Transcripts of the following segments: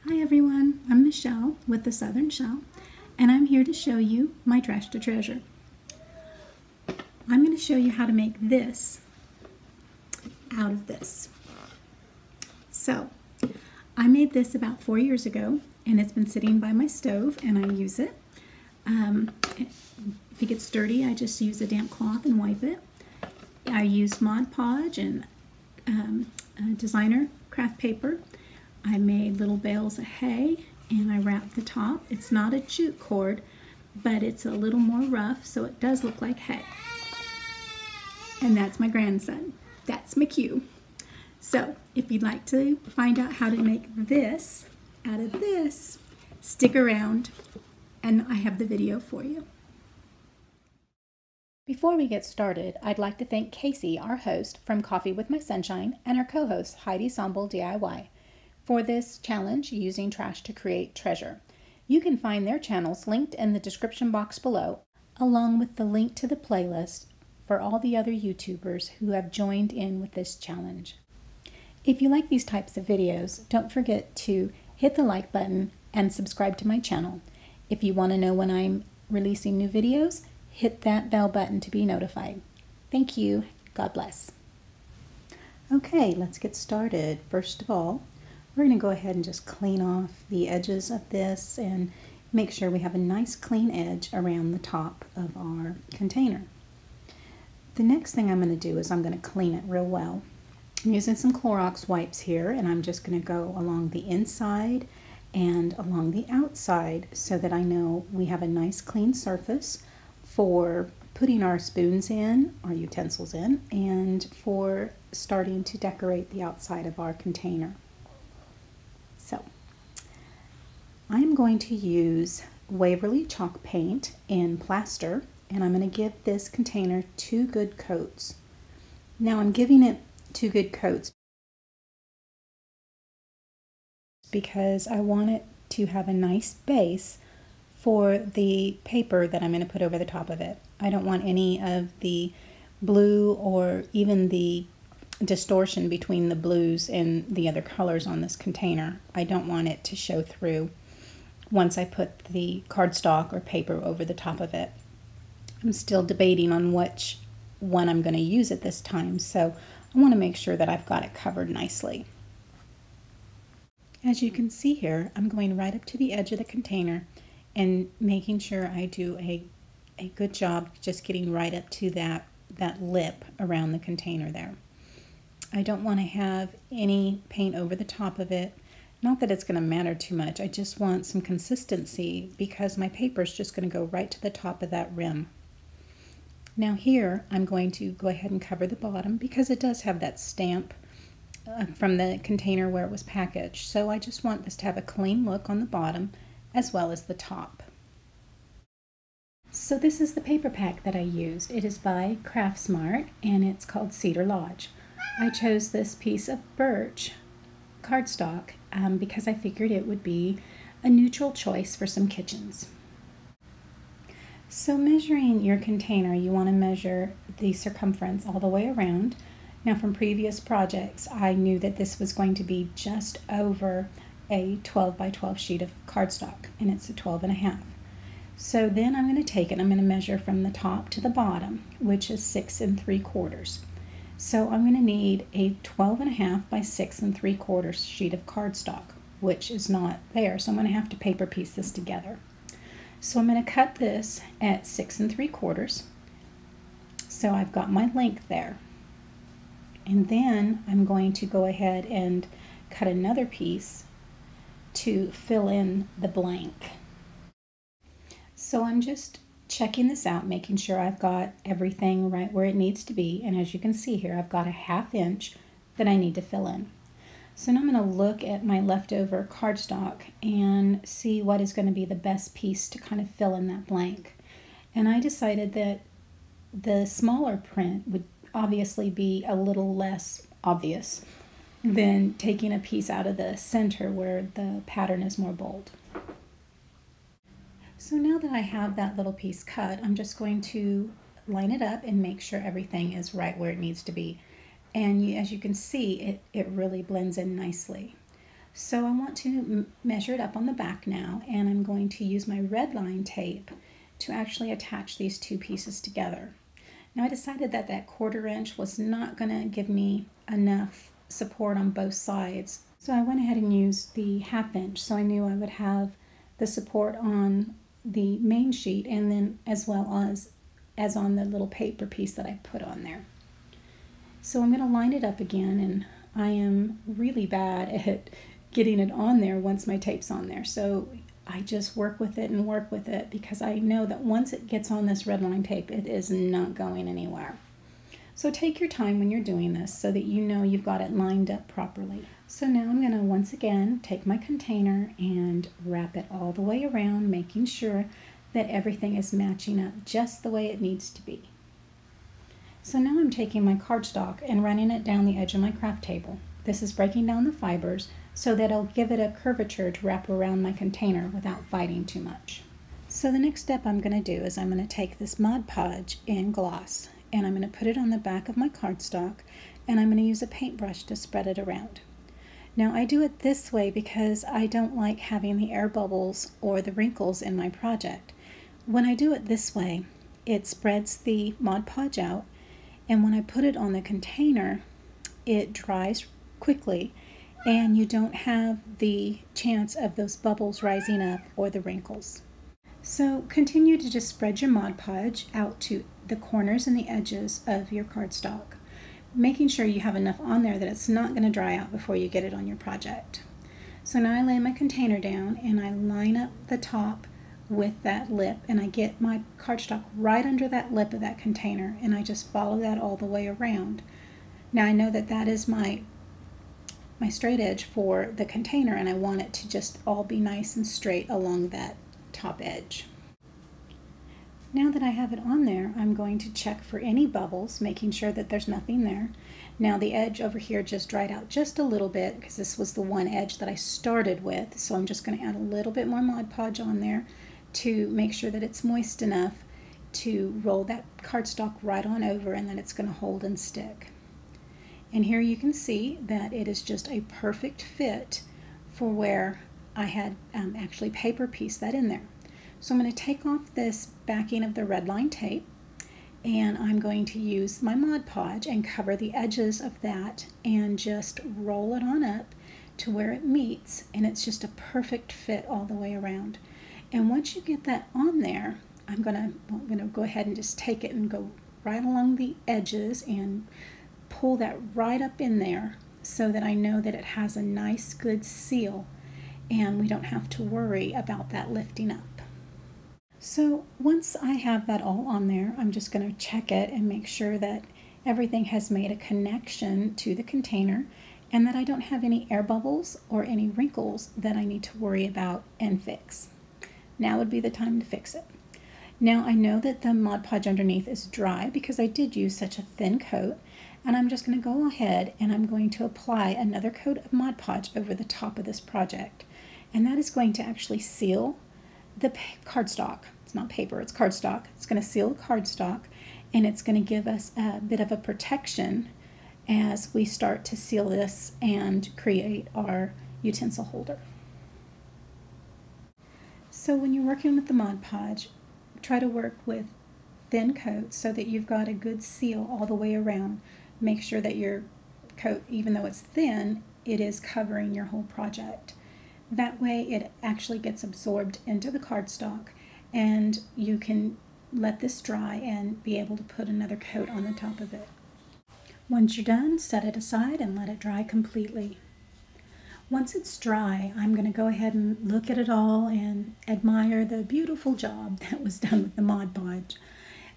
Hi everyone, I'm Michelle with the Southern Shell, and I'm here to show you my trash to treasure. I'm going to show you how to make this out of this. So, I made this about 4 years ago, and it's been sitting by my stove, and I use it. If it gets dirty, I just use a damp cloth and wipe it. I use Mod Podge and designer craft paper. I made little bales of hay and I wrapped the top. It's not a jute cord, but it's a little more rough, so it does look like hay. And that's my grandson. That's McHugh. So if you'd like to find out how to make this out of this, stick around and I have the video for you. Before we get started, I'd like to thank Casey, our host from Coffee with My Sunshine, and our co-host Heidi Sonboul DIY for this challenge using trash to create treasure. You can find their channels linked in the description box below, along with the link to the playlist for all the other YouTubers who have joined in with this challenge. If you like these types of videos, don't forget to hit the like button and subscribe to my channel. If you want to know when I'm releasing new videos, hit that bell button to be notified. Thank you. God bless. Okay, let's get started. First of all, we're going to go ahead and just clean off the edges of this and make sure we have a nice clean edge around the top of our container. The next thing I'm going to do is I'm going to clean it real well. I'm using some Clorox wipes here, and I'm just going to go along the inside and along the outside so that I know we have a nice clean surface for putting our spoons in, our utensils in, and for starting to decorate the outside of our container. So, I'm going to use Waverly chalk paint in Plaster, and I'm going to give this container 2 good coats. Now I'm giving it 2 good coats because I want it to have a nice base for the paper that I'm going to put over the top of it. I don't want any of the blue or even the distortion between the blues and the other colors on this container. I don't want it to show through once I put the cardstock or paper over the top of it. I'm still debating on which one I'm going to use at this time, so I want to make sure that I've got it covered nicely. As you can see here, I'm going right up to the edge of the container and making sure I do a good job just getting right up to that lip around the container there. I don't want to have any paint over the top of it. Not that it's going to matter too much. I just want some consistency because my paper is just going to go right to the top of that rim. Now here I'm going to go ahead and cover the bottom because it does have that stamp from the container where it was packaged. So I just want this to have a clean look on the bottom as well as the top. So this is the paper pack that I used. It is by Craftsmart and it's called Cedar Lodge. I chose this piece of birch cardstock because I figured it would be a neutral choice for some kitchens. So measuring your container, you want to measure the circumference all the way around. Now from previous projects, I knew that this was going to be just over a 12 by 12 sheet of cardstock, and it's a 12.5. So then I'm going to take it, I'm going to measure from the top to the bottom, which is 6 3/4. So I'm going to need a 12.5 by 6 3/4 sheet of cardstock, which is not there, so I'm going to have to paper piece this together. So I'm going to cut this at 6 3/4. So I've got my length there. And then I'm going to go ahead and cut another piece to fill in the blank. So I'm just checking this out, making sure I've got everything right where it needs to be. And as you can see here, I've got a 1/2 inch that I need to fill in. So now I'm going to look at my leftover cardstock and see what is going to be the best piece to kind of fill in that blank. And I decided that the smaller print would obviously be a little less obvious than taking a piece out of the center where the pattern is more bold. So now that I have that little piece cut, I'm just going to line it up and make sure everything is right where it needs to be. And as you can see, it really blends in nicely. So I want to measure it up on the back now, and I'm going to use my red line tape to actually attach these two pieces together. Now I decided that that 1/4 inch was not going to give me enough support on both sides. So I went ahead and used the 1/2 inch, so I knew I would have the support on the main sheet and then as well as on the little paper piece that I put on there. So I'm going to line it up again, and I am really bad at getting it on there once my tape's on there. So I just work with it because I know that once it gets on this red line tape, it is not going anywhere. So take your time when you're doing this so that you know you've got it lined up properly. So now I'm going to once again take my container and wrap it all the way around, making sure that everything is matching up just the way it needs to be. So now I'm taking my cardstock and running it down the edge of my craft table. This is breaking down the fibers so that it'll give it a curvature to wrap around my container without fighting too much. So the next step I'm going to do is I'm going to take this Mod Podge in gloss, and I'm going to put it on the back of my cardstock, and I'm going to use a paintbrush to spread it around. Now I do it this way because I don't like having the air bubbles or the wrinkles in my project. When I do it this way, it spreads the Mod Podge out, and when I put it on the container, it dries quickly, and you don't have the chance of those bubbles rising up or the wrinkles. So continue to just spread your Mod Podge out to the corners and the edges of your cardstock, making sure you have enough on there that it's not going to dry out before you get it on your project. So now I lay my container down and I line up the top with that lip, and I get my cardstock right under that lip of that container, and I just follow that all the way around. Now I know that that is my straight edge for the container, and I want it to just all be nice and straight along that top edge. Now that I have it on there, I'm going to check for any bubbles, making sure that there's nothing there. Now the edge over here just dried out just a little bit because this was the one edge that I started with, so I'm just going to add a little bit more Mod Podge on there to make sure that it's moist enough to roll that cardstock right on over, and then it's going to hold and stick. And here you can see that it is just a perfect fit for where I had actually paper pieced that in there. So I'm going to take off this backing of the red line tape, and I'm going to use my Mod Podge and cover the edges of that and just roll it on up to where it meets, and it's just a perfect fit all the way around. And once you get that on there, I'm gonna go ahead and just take it and go right along the edges and pull that right up in there so that I know that it has a nice good seal and we don't have to worry about that lifting up. So once I have that all on there, I'm just going to check it and make sure that everything has made a connection to the container and that I don't have any air bubbles or any wrinkles that I need to worry about and fix. Now would be the time to fix it. Now I know that the Mod Podge underneath is dry because I did use such a thin coat, and I'm just going to go ahead and I'm going to apply another coat of Mod Podge over the top of this project, and that is going to actually seal the cardstock. It's not paper, it's cardstock. It's going to seal the cardstock, and it's going to give us a bit of a protection as we start to seal this and create our utensil holder. So when you're working with the Mod Podge, try to work with thin coats so that you've got a good seal all the way around. Make sure that your coat, even though it's thin, it is covering your whole project. That way it actually gets absorbed into the cardstock, and you can let this dry and be able to put another coat on the top of it. Once you're done, set it aside and let it dry completely. Once it's dry, I'm going to go ahead and look at it all and admire the beautiful job that was done with the Mod Podge.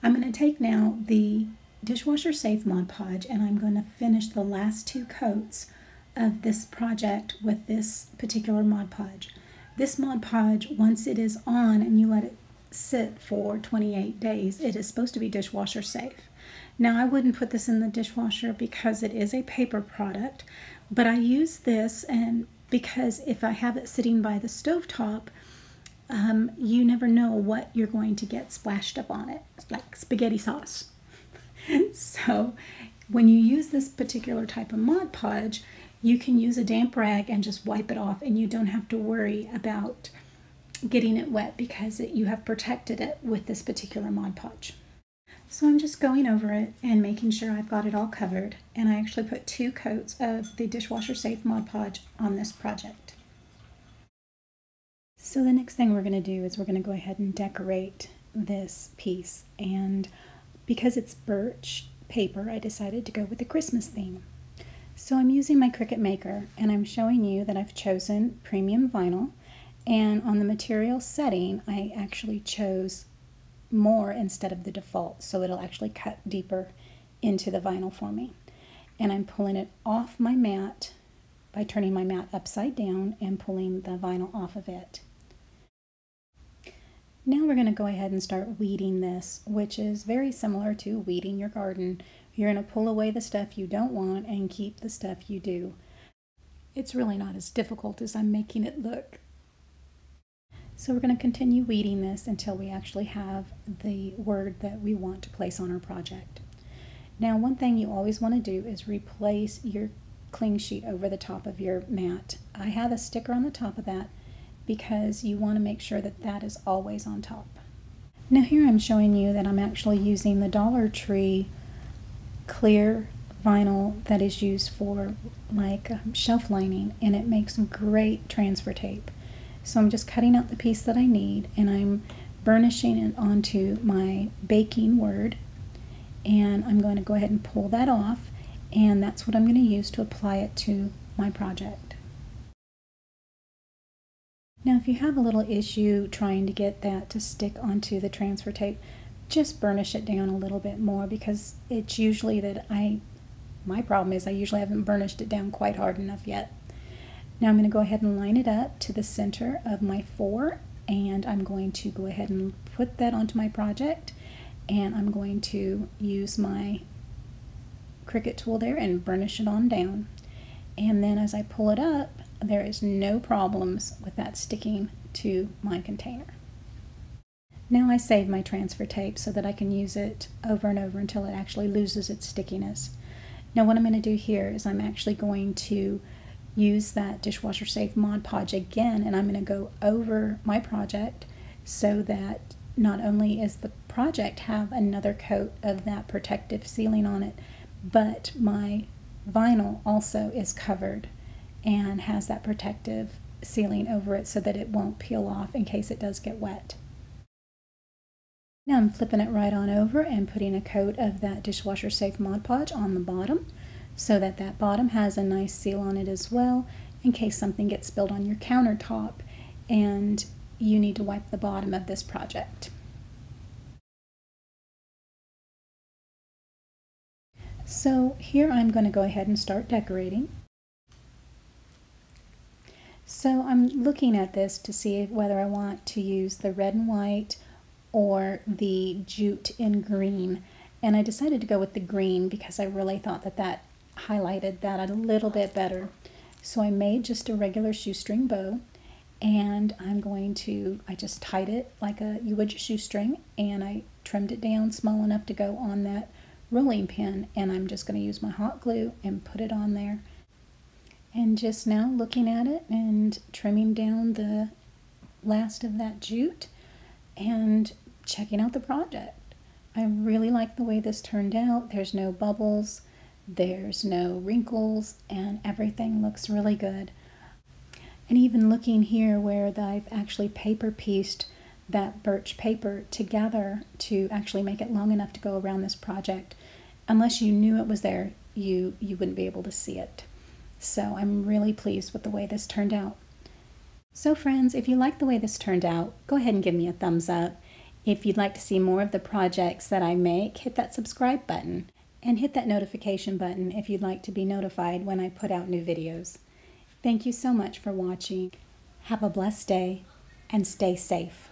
I'm going to take now the dishwasher safe Mod Podge, and I'm going to finish the last two coats of this project with this particular Mod Podge. This Mod Podge, once it is on and you let it sit for 28 days, it is supposed to be dishwasher safe. Now I wouldn't put this in the dishwasher because it is a paper product, but I use this and because if I have it sitting by the stovetop, you never know what you're going to get splashed up on it. It's like spaghetti sauce. So when you use this particular type of Mod Podge, you can use a damp rag and just wipe it off, and you don't have to worry about getting it wet because you have protected it with this particular Mod Podge. So I'm just going over it and making sure I've got it all covered, and I actually put 2 coats of the dishwasher safe Mod Podge on this project. So the next thing we're going to do is we're going to go ahead and decorate this piece, and because it's birch paper, I decided to go with the Christmas theme. So I'm using my Cricut Maker, and I'm showing you that I've chosen premium vinyl, and on the material setting I actually chose more instead of the default, so it'll actually cut deeper into the vinyl for me. And I'm pulling it off my mat by turning my mat upside down and pulling the vinyl off of it. Now we're going to go ahead and start weeding this, which is very similar to weeding your garden. You're going to pull away the stuff you don't want and keep the stuff you do. It's really not as difficult as I'm making it look. So we're going to continue weeding this until we actually have the word that we want to place on our project. Now, one thing you always want to do is replace your cling sheet over the top of your mat. I have a sticker on the top of that because you want to make sure that that is always on top. Now here I'm showing you that I'm actually using the Dollar Tree clear vinyl that is used for like shelf lining, and it makes great transfer tape. So I'm just cutting out the piece that I need, and I'm burnishing it onto my baking word, and I'm going to go ahead and pull that off, and that's what I'm going to use to apply it to my project. Now if you have a little issue trying to get that to stick onto the transfer tape, just burnish it down a little bit more, because it's usually that my problem is I usually haven't burnished it down quite hard enough yet. Now I'm going to go ahead and line it up to the center of my 4, and I'm going to go ahead and put that onto my project, and I'm going to use my Cricut tool there and burnish it on down. And then as I pull it up, there is no problems with that sticking to my container. Now I save my transfer tape so that I can use it over and over until it actually loses its stickiness. Now what I'm going to do here is I'm actually going to use that dishwasher safe Mod Podge again, and I'm going to go over my project so that not only is the project have another coat of that protective sealing on it, but my vinyl also is covered and has that protective sealing over it so that it won't peel off in case it does get wet. Now I'm flipping it right on over and putting a coat of that dishwasher safe Mod Podge on the bottom, so that that bottom has a nice seal on it as well, in case something gets spilled on your countertop and you need to wipe the bottom of this project. So here I'm going to go ahead and start decorating. So I'm looking at this to see whether I want to use the red and white or the jute in green, and I decided to go with the green because I really thought that that highlighted that a little bit better. So I made just a regular shoestring bow, and I just tied it like you would your shoestring, and I trimmed it down small enough to go on that rolling pin, and I'm just going to use my hot glue and put it on there. And just now looking at it and trimming down the last of that jute and checking out the project. I really like the way this turned out. There's no bubbles, there's no wrinkles, and everything looks really good. And even looking here where I've actually paper pieced that birch paper together to actually make it long enough to go around this project, unless you knew it was there, you wouldn't be able to see it. So I'm really pleased with the way this turned out. So friends, if you like the way this turned out, go ahead and give me a thumbs up. If you'd like to see more of the projects that I make, hit that subscribe button and hit that notification button if you'd like to be notified when I put out new videos. Thank you so much for watching. Have a blessed day and stay safe.